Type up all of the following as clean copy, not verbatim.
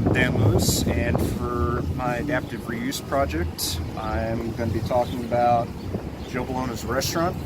I'm Dan Lewis, and for my adaptive reuse project, I'm going to be talking about Joe Bologna's restaurant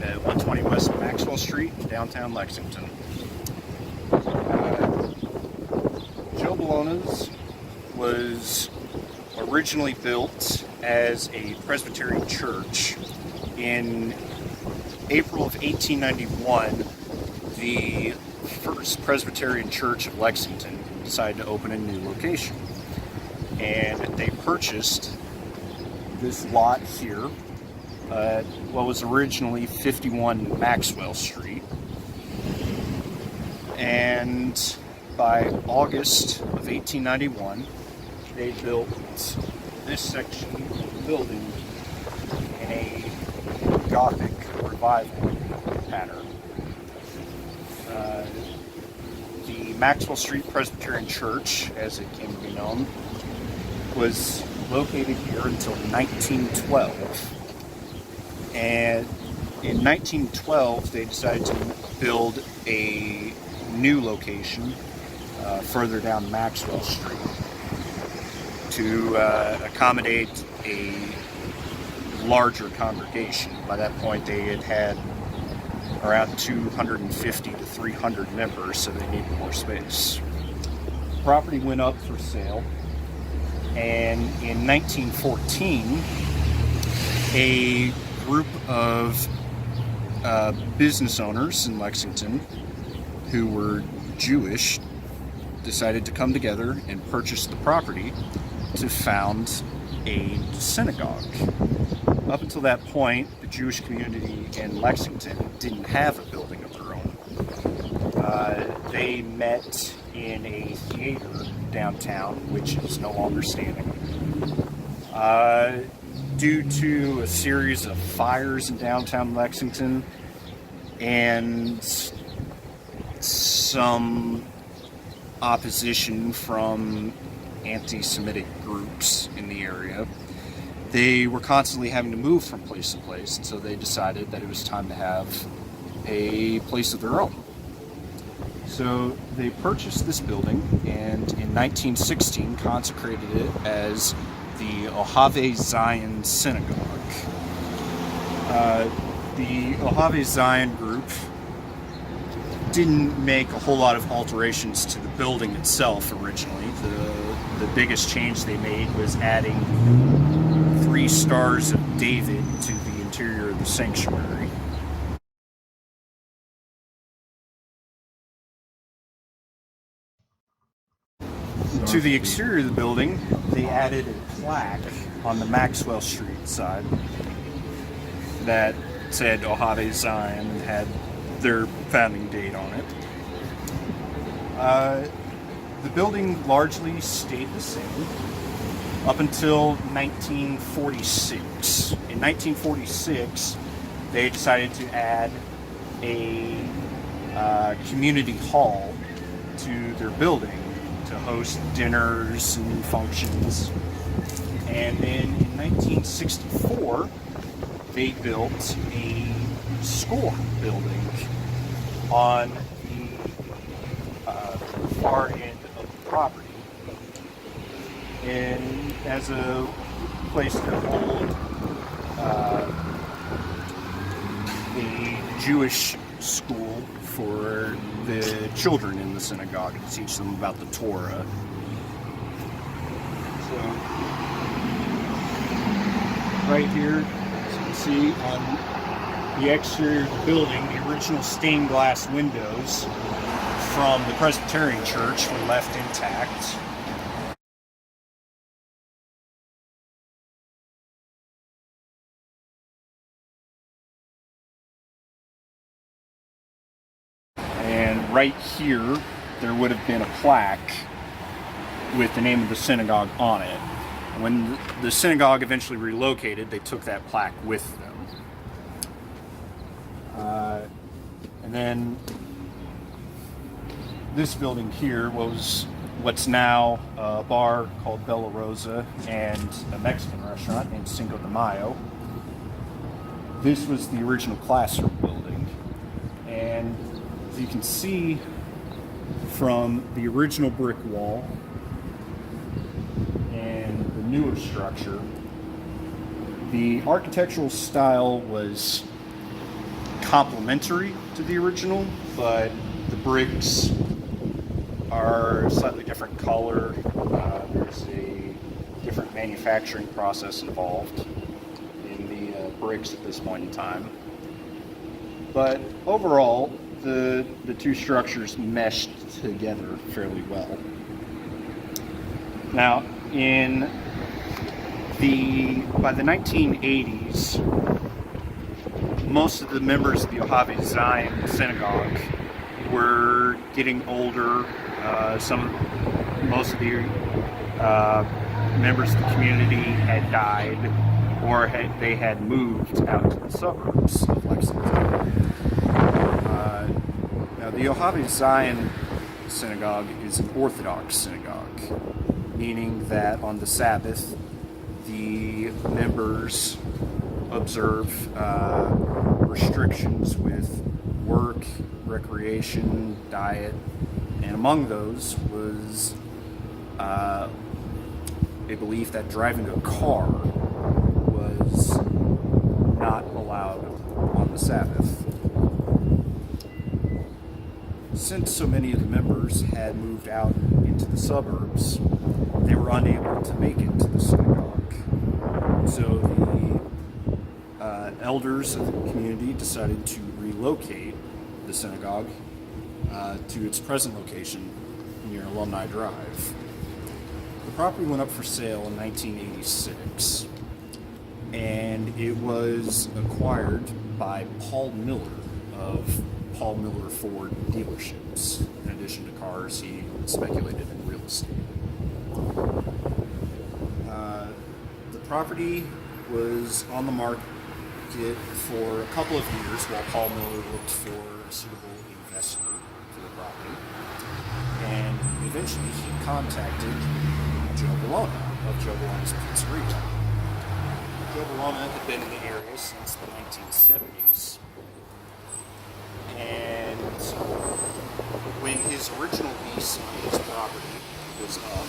at 120 West Maxwell Street in downtown Lexington. Joe Bologna's was originally built as a Presbyterian church. In April of 1891, the First Presbyterian Church of Lexington decided to open a new location, and they purchased this lot here at what was originally 51 Maxwell Street, and by August of 1891 they built this section of the building in a Gothic revival pattern. The Maxwell Street Presbyterian Church, as it came to be known, was located here until 1912. And in 1912, they decided to build a new location further down Maxwell Street to accommodate a larger congregation. By that point, they had around 250 to 300 members, so they needed more space. The property went up for sale, and in 1914, a group of business owners in Lexington who were Jewish decided to come together and purchase the property to found a synagogue. Up until that point, the Jewish community in Lexington didn't have a building of their own. They met in a theater downtown, which is no longer standing. Due to a series of fires in downtown Lexington and some opposition from anti-Semitic groups in the area, they were constantly having to move from place to place, and so they decided that it was time to have a place of their own. So they purchased this building, and in 1916 consecrated it as the Ohave Zion Synagogue. The Ohave Zion group didn't make a whole lot of alterations to the building itself originally. The biggest change they made was adding 3 stars of David to the interior of the sanctuary. To the exterior of the building, they added a plaque on the Maxwell Street side that said Ohave Zion and had their founding date on it. The building largely stayed the same up until 1946. In 1946, they decided to add a community hall to their building to host dinners and functions. And then in 1964, they built a school building on the far end of the property, and as a place to hold the Jewish school for the children in the synagogue to teach them about the Torah. So, right here, as you can see on the exterior of the building, the original stained glass windows from the Presbyterian Church were left intact. And right here, there would have been a plaque with the name of the synagogue on it. When the synagogue eventually relocated, they took that plaque with them. And then this building here was what's now a bar called Bella Rosa and a Mexican restaurant named Cinco de Mayo. This was the original classroom building, and as you can see from the original brick wall newer structure. The architectural style was complementary to the original, but the bricks are a slightly different color. There's a different manufacturing process involved in the bricks at this point in time. But overall, the two structures meshed together fairly well. Now, by the 1980s, most of the members of the Ohavi Zion Synagogue were getting older. Most of the members of the community had died, or they had moved out to the suburbs of Lexington. Now, the Ohavi Zion Synagogue is an Orthodox synagogue, meaning that on the Sabbath, the members observe restrictions with work, recreation, diet, and among those was a belief that driving a car was not allowed on the Sabbath. Since so many of the members had moved out into the suburbs, they were unable to make it to the synagogue. So the elders of the community decided to relocate the synagogue to its present location near Alumni Drive. The property went up for sale in 1986, and it was acquired by Paul Miller of Paul Miller Ford dealerships. In addition to cars, he speculated in real estate. The property was on the market for a couple of years while Paul Miller looked for a suitable investor for the property. And eventually he contacted Joe Bologna of Joe Bologna's Pizzeria. Joe Bologna had been in the area since the 1970s. And when his original lease on his property was up,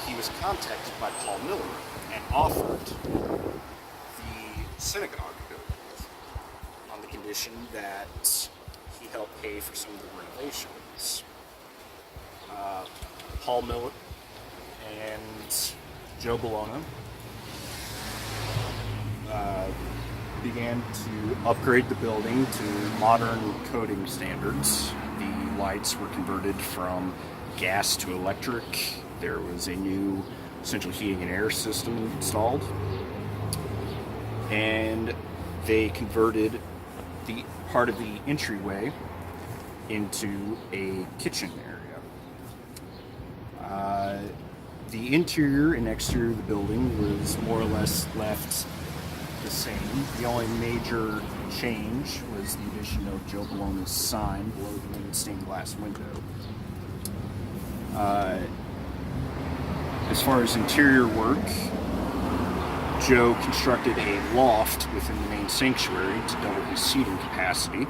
he was contacted by Paul Miller and offered the synagogue building on the condition that he helped pay for some of the renovations. Paul Miller and Joe Bologna began to upgrade the building to modern coding standards. The lights were converted from gas to electric. There was a new central heating and air system installed. And they converted the part of the entryway into a kitchen area. The interior and exterior of the building was more or less left the same. The only major change was the addition of Joe Bologna's sign below the main stained glass window. As far as interior work, Joe constructed a loft within the main sanctuary to double his seating capacity.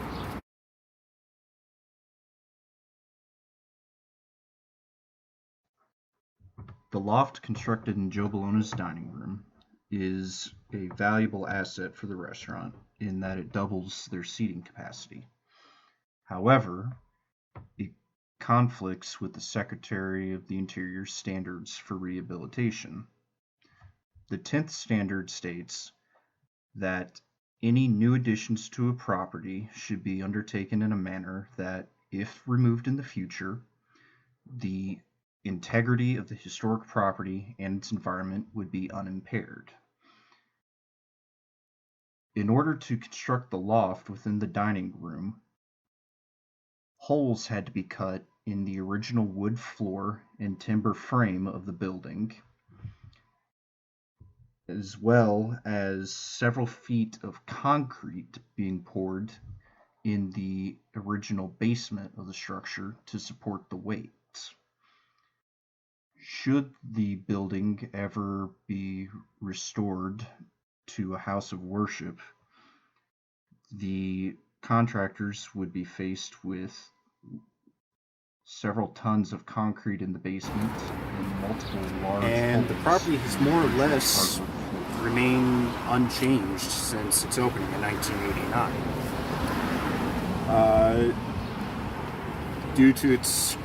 The loft constructed in Joe Bologna's dining room is a valuable asset for the restaurant in that it doubles their seating capacity. However, it conflicts with the Secretary of the Interior's standards for rehabilitation. The 10th standard states that any new additions to a property should be undertaken in a manner that, if removed in the future, the integrity of the historic property and its environment would be unimpaired. In order to construct the loft within the dining room, holes had to be cut in the original wood floor and timber frame of the building, as well as several feet of concrete being poured in the original basement of the structure to support the weight. Should the building ever be restored to a house of worship, the contractors would be faced with several tons of concrete in the basement, and multiple large And the holes property has more or in the less hardwood floor. remained unchanged since its opening in 1989. Uh, due to its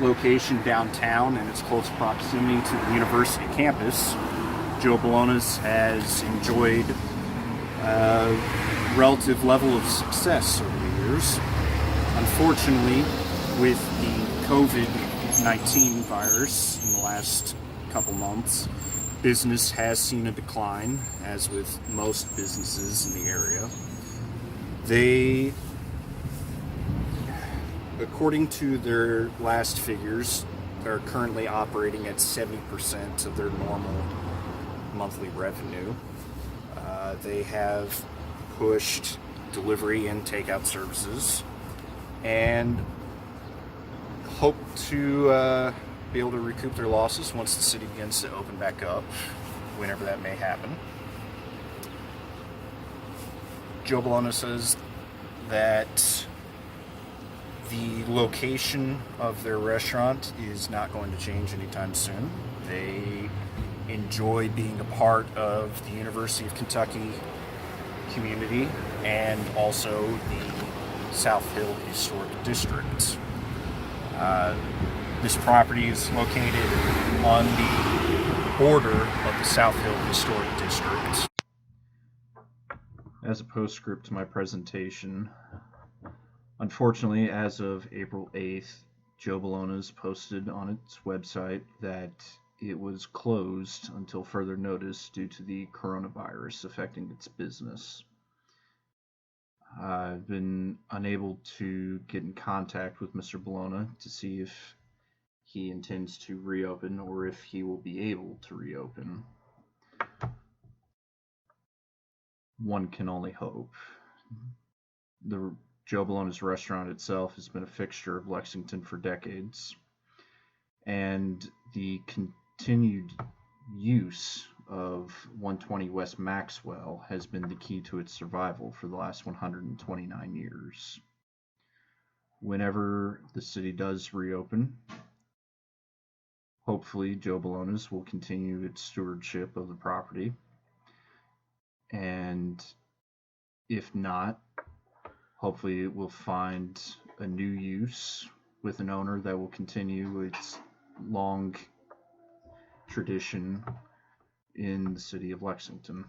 location downtown and its close proximity to the university campus, Joe Bologna's has enjoyed a relative level of success over the years. Unfortunately, with the COVID-19 virus in the last couple months, business has seen a decline, as with most businesses in the area. They, according to their last figures, are currently operating at 70% of their normal monthly revenue. They have pushed delivery and takeout services and hope to be able to recoup their losses once the city begins to open back up, whenever that may happen. Joe Bologna says that the location of their restaurant is not going to change anytime soon. They enjoy being a part of the University of Kentucky community and also the South Hill Historic District. This property is located on the border of the South Hill Historic District. As a postscript to my presentation, unfortunately, as of April 8th, Joe Bologna's posted on its website that it was closed until further notice due to the coronavirus affecting its business. I've been unable to get in contact with Mr. Bologna to see if he intends to reopen or if he will be able to reopen. One can only hope. The Joe Bologna's restaurant itself has been a fixture of Lexington for decades, and the continued use of 120 West Maxwell has been the key to its survival for the last 129 years. Whenever the city does reopen, hopefully Joe Bologna's will continue its stewardship of the property, and if not, hopefully it will find a new use with an owner that will continue its long tradition in the city of Lexington.